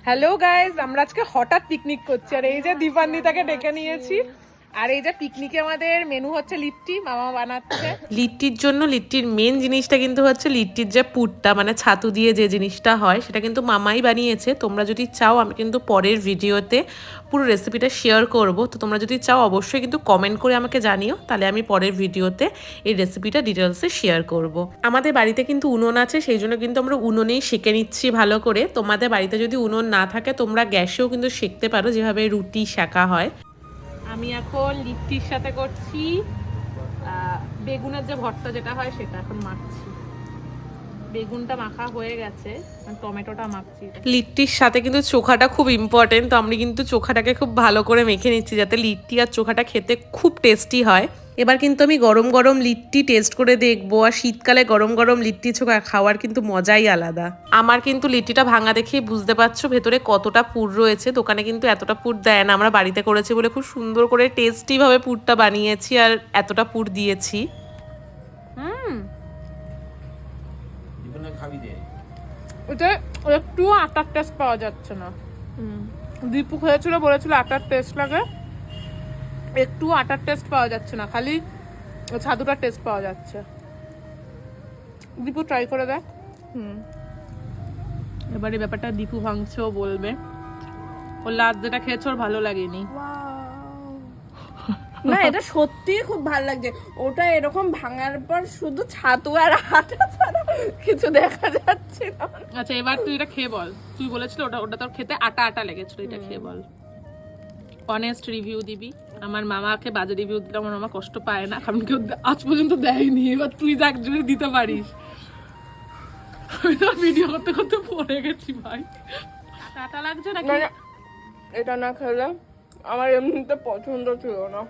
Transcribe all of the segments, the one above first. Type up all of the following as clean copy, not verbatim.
Hello guys, আমরা আজকে হঠাৎ পিকনিক করছি আর এই যে দীপান্বিতাকে ডেকে নিয়েছি। আর এই যে পিকনিকে আমাদের মেনু হচ্ছে লিট্টি, মামা বানাচ্ছে। লিট্টির জন্য লিট্টির মেন জিনিসটা কিন্তু হচ্ছে লিট্টির যে পুরটা, মানে ছাতু দিয়ে যে জিনিসটা হয় সেটা কিন্তু মামাই বানিয়েছে। তোমরা যদি চাও আমি কিন্তু পরের ভিডিওতে পুরো রেসিপিটা শেয়ার করব, তো তোমরা যদি চাও অবশ্যই কিন্তু কমেন্ট করে আমাকে জানিও, তাহলে আমি পরের ভিডিওতে এই রেসিপিটা ডিটেলসে শেয়ার করব। আমাদের বাড়িতে কিন্তু উনুন আছে, সেই জন্য কিন্তু আমরা উনুনেই সেঁকে নিচ্ছি ভালো করে। তোমাদের বাড়িতে যদি উনুন না থাকে তোমরা গ্যাসেও কিন্তু সেঁকতে পারো, যেভাবে রুটি সেঁকা হয়। আমি এখন লিট্টির সাথে করছি বেগুনের যে ভর্তা যেটা হয় সেটা এখন মাখছি। বেগুনটা মাখা হয়ে গেছে, টমেটোটা মাখছি। লিট্টির সাথে কিন্তু চোখাটা খুব ইম্পর্টেন্ট, তো আমি কিন্তু চোখাটাকে খুব ভালো করে মেখে নিচ্ছি যাতে লিট্টি আর চোখাটা খেতে খুব টেস্টি হয়। এবার কিন্তু আমি গরম গরম লিট্টি টেস্ট করে দেখবো, আর শীতকালে গরম গরম লিট্টি চোখা খাওয়ার কিন্তু মজাই আলাদা। আমার কিন্তু লিট্টিটা ভাঙা দেখেই বুঝতে পারছো ভেতরে কতটা পুর রয়েছে। দোকানে কিন্তু এতটা পুর দেয় না, আমরা বাড়িতে করেছি বলে খুব সুন্দর করে টেস্টি ভাবে পুরটা বানিয়েছি আর এতটা পুর দিয়েছি। ওটা একটু আটার টেস্ট পাওয়া যাচ্ছে না। দীপু খেয়েছিল, বলেছিল আটার টেস্ট লাগে, একটু আটার টেস্ট পাওয়া যাচ্ছে না, খালি ছাতুটার টেস্ট পাওয়া যাচ্ছে। দীপু ট্রাই করে দেখ। এবারে ব্যাপারটা দীপু ভাঙছেও বলবে। ওর লাস্ট যেটা খেয়েছে ওর ভালো লাগেনি। না, এটা সত্যি খুব ভালো লাগছে। ওটা এরকম ভাঙার পর শুধু ছাতু আর আটা ছাড়া কিছু দেখা যাচ্ছে না। আচ্ছা, এবার তুই এটা খেয়ে বল। তুই বলেছিল ওটা তোর খেতে আটা আটা লেগেছিল, এটা খেয়ে বল। অনেস্ট রিভিউ দিবি। আমার মামাকে বাজে রিভিউ দিলে আমার মামা কষ্ট পায় না, কারণ কেউ আজ পর্যন্ত দেয়নি। এবার তুই যাক যদি দিতে পারিস। আমি তো ভিডিও করতে করতে পড়ে গেছি ভাই। আটা আটা লাগছে নাকি? এটা না খেলে আমার এমনিতে পছন্দ ছিল না।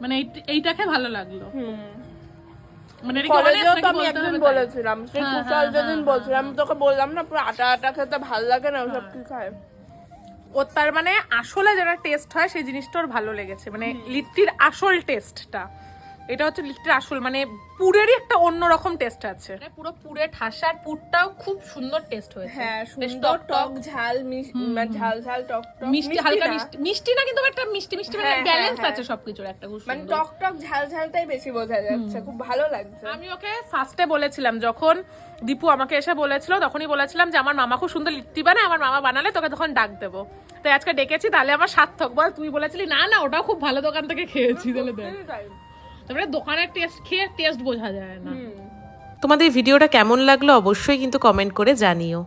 মানে এইটা খেয়ে ভালো লাগলো। মানে এটা কি কলেজেও honest তো নাকি আমি বলতে একদিন হবে তাই? বলেছিলাম, সেই কুশল যেদিন বলছিলাম তোকে বললাম না, পুরো আটা আটা খেতে ভালো লাগে না, ওসব কি খায়। ওর তার মানে আসলে যেটা টেস্ট হয় সেই জিনিসটা ওর ভালো লেগেছে, মানে লিট্টির আসল টেস্টটা। এটা হচ্ছে লিট্টির আসল, মানে পুরেরই একটা অন্যরকম টেস্ট আছে। পুরো পুরে ঠাসার পুরটাও খুব সুন্দর টেস্ট হয়েছে। হ্যাঁ, বেশ সুন্দর টক ঝাল ঝাল ঝাল টক টক মিষ্টি, হালকা মিষ্টি না, কিন্তু একটা মিষ্টি মিষ্টি, মানে হ্যাঁ, ব্যালেন্স হ্যাঁ, আছে সবকিছুর একটা খুব মানে সুন্দর। টক টক ঝাল ঝালটাই বেশি বোঝা যাচ্ছে, খুব ভালো লাগছে। আমি ওকে ফার্স্টে বলেছিলাম, যখন দীপু আমাকে এসে বলেছিল তখনই বলেছিলাম যে আমার মামা খুব সুন্দর লিট্টি বানায়, আমার মামা বানালে তোকে তখন ডাক দেবো। তাই আজকে ডেকেছি, তাহলে আমার সার্থক। বল, তুই বলেছিলি না না ওটাও খুব ভালো দোকান থেকে খেয়েছি, তাহলে দেখ। তারপরে দোকানের টেস্ট খেয়ে টেস্ট বোঝা যায় না। তোমাদের ভিডিওটা কেমন লাগলো অবশ্যই কিন্তু কমেন্ট করে জানিও।